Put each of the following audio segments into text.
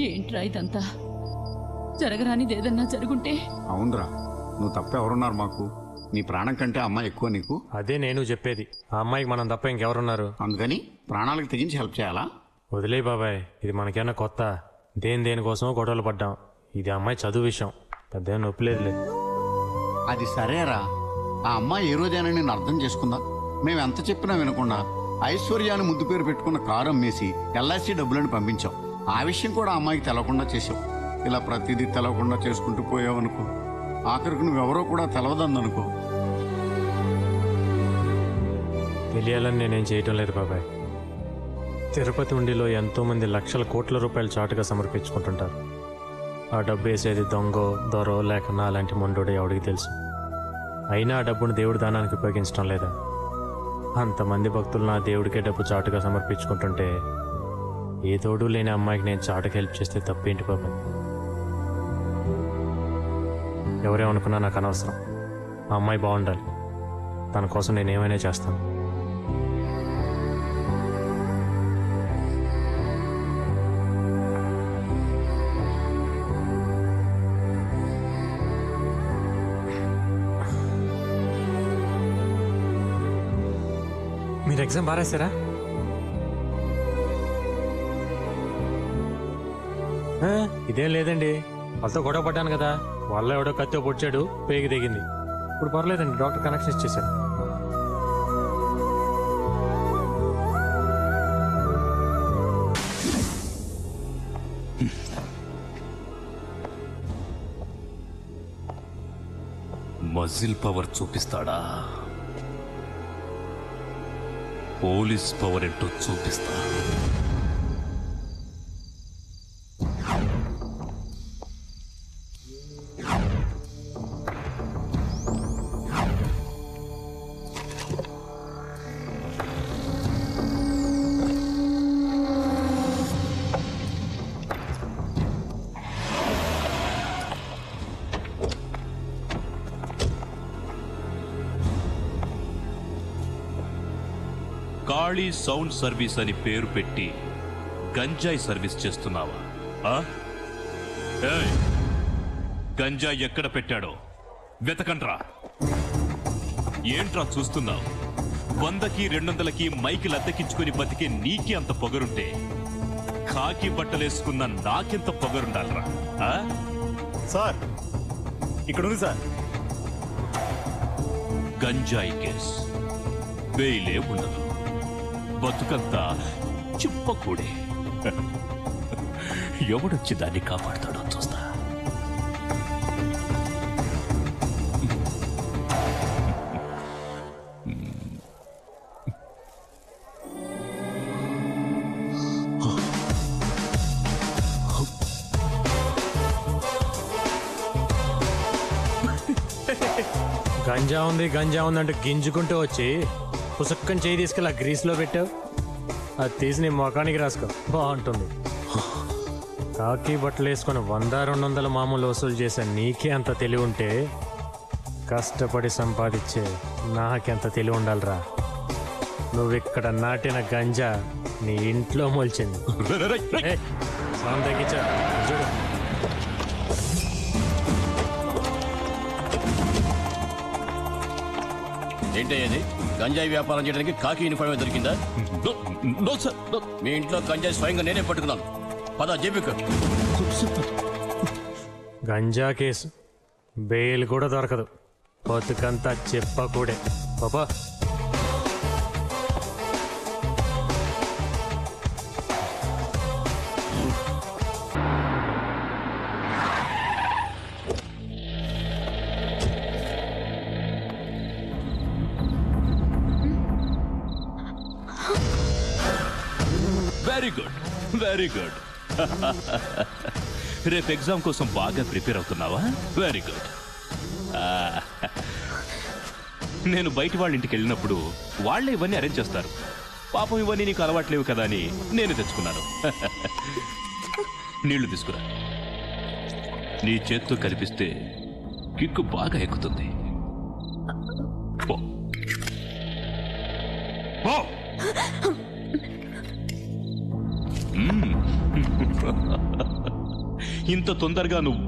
ఏంట్రా ఇదంతా? జరగరానిది ఏదన్నా జరుగుంటే? అవునరా, నువ్వు తప్ప ఎవరున్నారు మాకు? నీ ప్రాణం కంటే అమ్మాయి ఎక్కువ నీకు. అదే నేను చెప్పేది. ఆ అమ్మాయికి మనం తప్ప ఇంకెవరున్నారు? అందుకని ప్రాణాలకు తెగించి హెల్ప్ చేయాలా? వదిలే బాబాయ్, ఇది మనకేమన్నా కొత్త? దేనికోసమో గొడవలు పడ్డాం. ఇది అమ్మాయి చదువు విషయం, పెద్ద నొప్పి లేదులే. అది సరేరా, ఆ అమ్మాయి ఏ రోజైనా నేను అర్థం చేసుకుందా? మేము ఎంత చెప్పినా వినకుండా ఐశ్వర్యాన్ని ముద్దు పేరు పెట్టుకున్న కారు అమ్మేసి ఎల్ఐసి డబ్బులను పంపించాం. ఆ విషయం కూడా అమ్మాయికి తెలవకుండా చేసావు. ఇలా ప్రతిదీ తెలవకుండా చేసుకుంటూ పోయావనుకో, ఆఖరికి నువ్వెవరో కూడా తెలవదందనుకో. తెలియాలని నేనేం చేయటం లేదు బాబాయ్. తిరుపతి ఉండిలో ఎంతోమంది లక్షల కోట్ల రూపాయలు చాటుగా సమర్పించుకుంటుంటారు. ఆ డబ్బు వేసేది దొంగో దొరో లేక నా లాంటి మొండోడో ఎవడికి తెలుసు. అయినా ఆ డబ్బును దేవుడి దానానికి ఉపయోగించడం లేదా? అంతమంది భక్తులు నా దేవుడికే డబ్బు చాటుగా సమర్పించుకుంటుంటే ఏ తోడు లేని అమ్మాయికి నేను చాటుకు హెల్ప్ చేస్తే తప్పేంటి బాబాయ్? ఎవరేమనుకున్నా నాకు అనవసరం. ఆ అమ్మాయి బాగుండాలి. తన కోసం నేను ఏమైనా చేస్తాను. మీరు ఎగ్జామ్ బారేసారా? ఇదేం లేదండి, వాళ్ళతో గొడవ పడ్డాను కదా, వాళ్ళ ఎవడో కత్తితో పొడిచాడు, పేగి దిగింది. ఇప్పుడు పర్లేదండి, డాక్టర్ కనెక్షన్ ఇచ్చేసాడు. మజిల్ పవర్ చూపిస్తాడా? పోలీస్ పవర్ ఏంటో చూపిస్తా. కాళీ సౌండ్ సర్వీస్ అని పేరు పెట్టి గంజాయి సర్వీస్ చేస్తున్నావా? గంజాయి ఎక్కడ పెట్టాడో వెతకండ్రా. ఏంట్రా చూస్తున్నావు? 100కి 200కి మైకిల్ అద్దెకించుకుని బతికే నీకి అంత పొగరుంటే కాకి బట్టలేసుకున్న నాకెంత పొగరుండాలరా? సార్ ఇక్కడ ఉంది సార్. గంజాయి కేస్ బెయిలే ఉండదు, బతుకంతా చిప్పకూడే. ఎవడొచ్చి దాన్ని కాపాడుతాడో చూస్తా. గంజా ఉంది అంటే గింజుకుంటూ వచ్చి పుసక్కని చేయి తీసుకెళ్ళి ఆ గ్రీస్లో పెట్టావు. అది తీసి నీ మొఖానికి రాసుకో, బాగుంటుంది. కాకి బట్టలు వేసుకొని 100-200 మామూలు వసూలు చేసే నీకే అంత తెలివి ఉంటే కష్టపడి సంపాదించే నాకెంత తెలివి ఉండాలిరా? నువ్వు ఇక్కడ నాటిన గంజా నీ ఇంట్లో మొలిచింది. సౌండ్ తగ్గించా చూడు. ఏంటయ్యేది? గంజాయి వ్యాపారం చేయడానికి కాకి యూనిఫామ్ దొరికిందా? మీ ఇంట్లో గంజాయి స్వయంగా నేనే పట్టుకున్నాను. పద జేబుకు. గంజా కేసు బెయిల్ కూడా దొరకదు, బతుకంతా చెప్పకూడే. పాపా వెరీ గుడ్. రేపు ఎగ్జామ్ కోసం బాగా ప్రిపేర్ అవుతున్నావా? Very good. నేను బయట వాళ్ళ ఇంటికి వెళ్ళినప్పుడు వాళ్ళే ఇవన్నీ అరేంజ్ చేస్తారు. పాపం ఇవన్నీ నీకు అలవాట్లేవు కదా అని నేను తెచ్చుకున్నాను. నీళ్లు తీసుకురా. నీ చేత్తో కనిపిస్తే కిక్కు బాగా ఎక్కుతుంది. ఇంత తొందరగా నువ్వు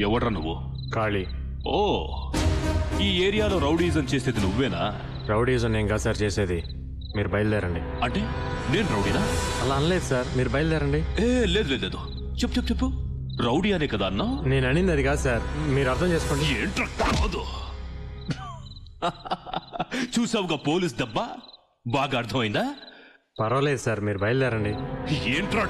ఎవడ్రా నువ్వు? ఖాళీ. ఓ, ఈ ఏరియాలో రౌడీజం చేసేది నువ్వేనా? రౌడీజం నేను కాదు సార్ చేసేది. మీరు బయలుదేరండి. అంటే నేను రౌడీనా? అలా అనలేదు సార్, మీరు బయలుదేరండి. లేదు లేదు లేదు, చెప్పు రౌడీ అనే కదా అన్నా? నేను అనింది అది కాదు సార్, మీరు అర్థం చేసుకోండి. ఏంట్రా కాదు? చూసావుగా పోలీస్ దెబ్బ, బాగా అర్థమైందా? పర్వాలేదు సార్, మీరు బయలుదేరండి. ఏంట్రా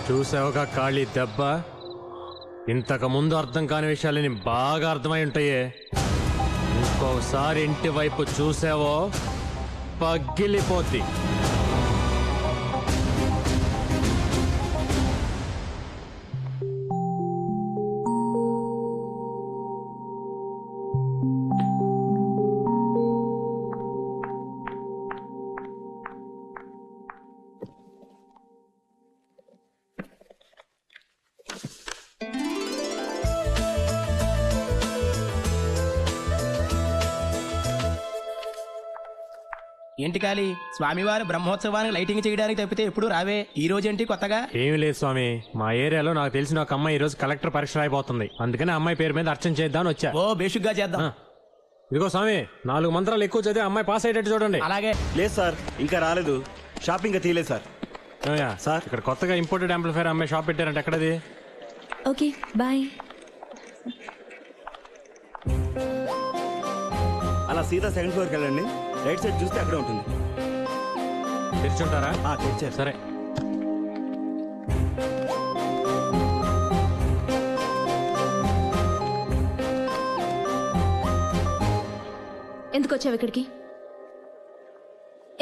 చూసావుగా ఖాళీ దెబ్బ? ఇంతకు ముందు అర్థం కాని విషయాలని బాగా అర్థమై ఉంటాయే. ఇంకోసారి ఇంటి వైపు చూసావో పగిలిపోద్ది. ఏంటి కాలి, స్వామివారి బ్రహ్మోత్సవానికి లైటింగ్ చేయడానికి తప్పితే ఎప్పుడు రావే, ఈ రోజేంటి కొత్తగా? ఏమీ లేదు స్వామి, మా ఏరియాలో నాకు తెలిసిన ఒక అమ్మాయి ఈ రోజు కలెక్టర్ పరీక్ష అయిపోతుంది. అందుకని అమ్మాయి పేరు మీద అర్చన చేద్దామని వచ్చా. ఓ బేషుగ్గా చేద్దాం. ఇదిగో స్వామి, 4 మంత్రాలు ఎక్కువ చదివి అమ్మాయి పాస్ అయ్యేటట్టు చూడండి. అలాగే. లేదు సార్, ఇంకా రాలేదు. షాపింగ్ ఇంకా తీయలేదు సార్. సార్, ఇక్కడ కొత్తగా ఇంపోర్టెడ్ యాంప్లిఫైర్ అమ్మాయి షాప్ పెట్టారంటే ఎక్కడది? Okay bye. అలా సీదా సెకండ్ ఫ్లోర్కి వెళ్ళండి, రైట్ సైడ్ చూస్తే అక్కడే ఉంటుంది. తెరిచుంటారా? తెరిచారు. సరే. ఎందుకు వచ్చావు ఇక్కడికి?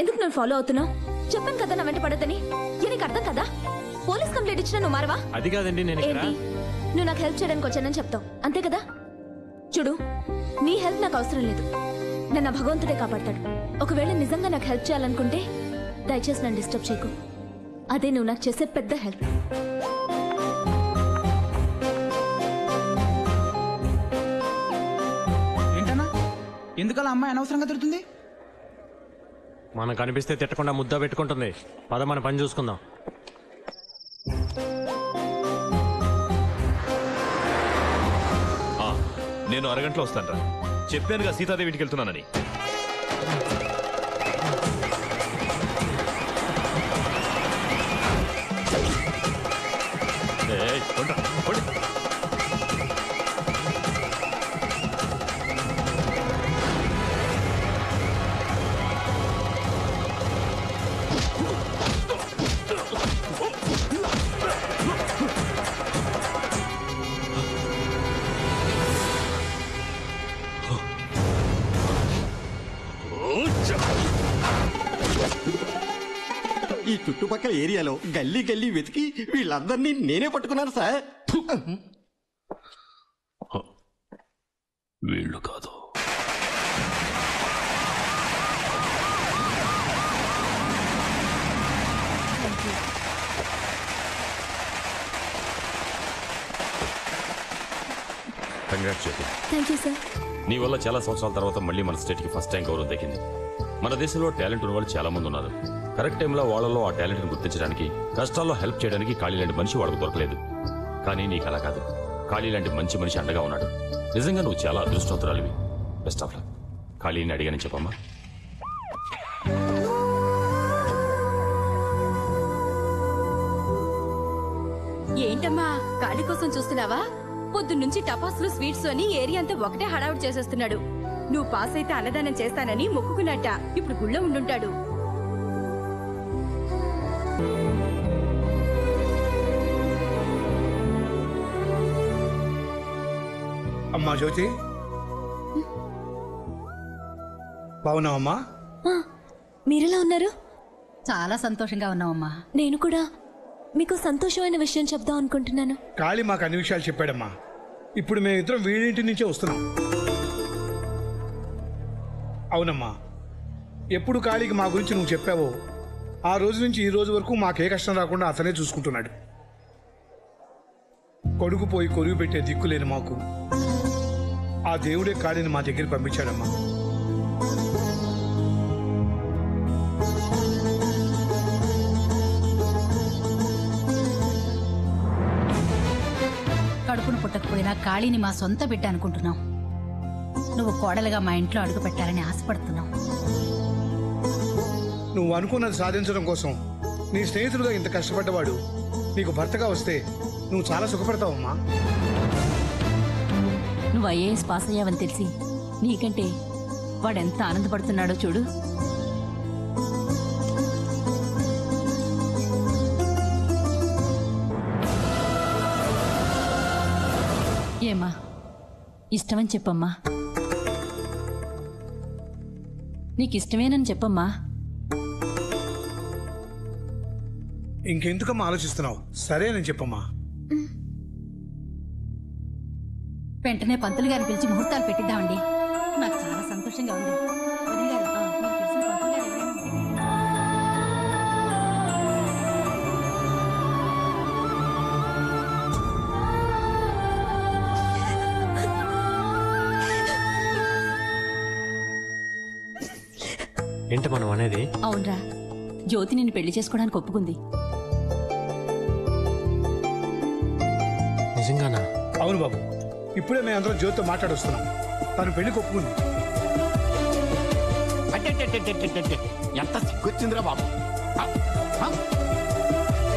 ఎందుకు నన్ను ఫాలో అవుతున్నావు? చెప్పాను కదా నా వెంట పడద్దని. నీకు అర్థం కదా? పోలీస్ కంప్లైంట్ ఇచ్చినా నువ్వు మారవా? అది కాదండి, నేను ఏంటి నువ్వు నాకు హెల్ప్ చేయడానికి వచ్చానని చెప్తావు, అంతే కదా? చూడు, నీ హెల్ప్ నాకు అవసరం లేదు. నన్ను భగవంతుడే కాపాడతాడు. ఒకవేళ నిజంగా నాకు హెల్ప్ చేయాలనుకుంటే దయచేసి నన్ను డిస్టర్బ్ చేయకు. అదే నువ్వు నాకు చేసే పెద్ద హెల్ప్. ఏంటన్నా, ఎందుకలా అమ్మాయి అనవసరంగా తిడుతుంది? మనకు కనిపిస్తే తిట్టకుండా ముద్ద పెట్టుకుంటుంది. పద, మన పని చూసుకుందాం. నేను అరగంటలో వస్తాను. చెప్పానుగా సీతాదేవి ఇంటికి వెళ్తున్నానని. ఈ చుట్టుపక్కల ఏరియాలో గల్లీ గల్లీ వెతికి వీళ్ళందరినీ నేనే పట్టుకున్నాను సార్. వీళ్ళు కాదు. Thank you sir. నీ వల్ల చాలా సంవత్సరాల తర్వాత మళ్ళీ మన స్టేట్కి ఫస్ట్ టైం గౌరవం దక్కింది. మన దేశంలో టాలెంట్ ఉన్న వాళ్ళు చాలా మంది ఉన్నారు. కరెక్ట్ టైంలో వాళ్ళలో ఆ టాలెంట్ని గుర్తించడానికి, కష్టాల్లో హెల్ప్ చేయడానికి ఖాళీ లాంటి మనిషి వాళ్ళకు దొరకలేదు. కానీ నీకు అలా కాదు. ఖాళీ లాంటి మంచి మనిషి అండగా ఉన్నాడు. నిజంగా నువ్వు చాలా అదృష్టవంతురాలివి. Best of luck. ఖాళీని అడిగానని చెప్పమ్మా. ఏంటమ్మా ఖాళీ కోసం చూస్తున్నావా? పొద్దున్నుంచి టపాసులు స్వీట్స్ అని ఏరియా అంతా ఒకటే హడావుడి చేసేస్తున్నాడు. నువ్వు పాస్ అయితే అన్నదానం చేస్తానని మొక్కుకున్నట్ట. ఇప్పుడు గుళ్ళో ఉండుంటాడు. అమ్మా జ్యోతి, బాగున్నావమ్మా? మీరెలా ఉన్నారు? చాలా సంతోషంగా ఉన్నావమ్మా. నేను కూడా మీకు సంతోషమైన విషయం చెప్దాం అనుకుంటున్నాను. కాళీ మాకు అన్ని విషయాలు చెప్పాడమ్మా. ఇప్పుడు మేమిద్దరం వీడింటి నుంచే వస్తున్నాం. అవునమ్మా, ఎప్పుడు కాళీకి మా గురించి నువ్వు చెప్పావో ఆ రోజు నుంచి ఈ రోజు వరకు మాకే కష్టం రాకుండా అతనే చూసుకుంటున్నాడు. కొడుకు పోయి కొరుగు పెట్టే దిక్కు లేని మాకు ఆ దేవుడే కాడిని మా దగ్గర పంపించాడమ్మా. కడుపును పుట్టకపోయినా కాళీని మా సొంత బిడ్డ అనుకుంటున్నాం. నువ్వు కోడలుగా మా ఇంట్లో అడుగు పెట్టాలని ఆశపడుతున్నావు. నువ్వు అనుకున్నది సాధించడం కోసం నీ స్నేహితుడుగా ఇంత కష్టపడ్డవాడు నీకు భర్తగా వస్తే నువ్వు చాలా సుఖపడతావమ్మా. నువ్వు ఐఏఎస్ పాస్ అయ్యావని తెలిసి నీకంటే వాడెంత ఆనందపడుతున్నాడో చూడు. ఏమా ఇష్టమని చెప్పమ్మా. నీకిష్టమేనని చెప్పమ్మా. ఇంకెందుకమ్మా ఆలోచిస్తున్నావు? సరే నేను చెప్పమ్మా. వెంటనే పంతులు గారిని పిలిచి ముహూర్తాలు పెట్టిద్దామండి. నాకు చాలా సంతోషంగా ఉంది. వదిన గారు, మీకు తెలిసిన పంతులు గారు ఎవరైనా ఉంటే ఏంటి మనం అనేది? అవునరా, జ్యోతి నిన్ను పెళ్లి చేసుకోవడానికి ఒప్పుకుంది. నిజంగానా? అవును బాబు, ఇప్పుడే మేము అందరం జ్యోతితో మాట్లాడొస్తున్నాం. తను పెళ్లికి ఒప్పుకుంది. అంటే ఎంత సిగ్గొచ్చిందిరా బాబు.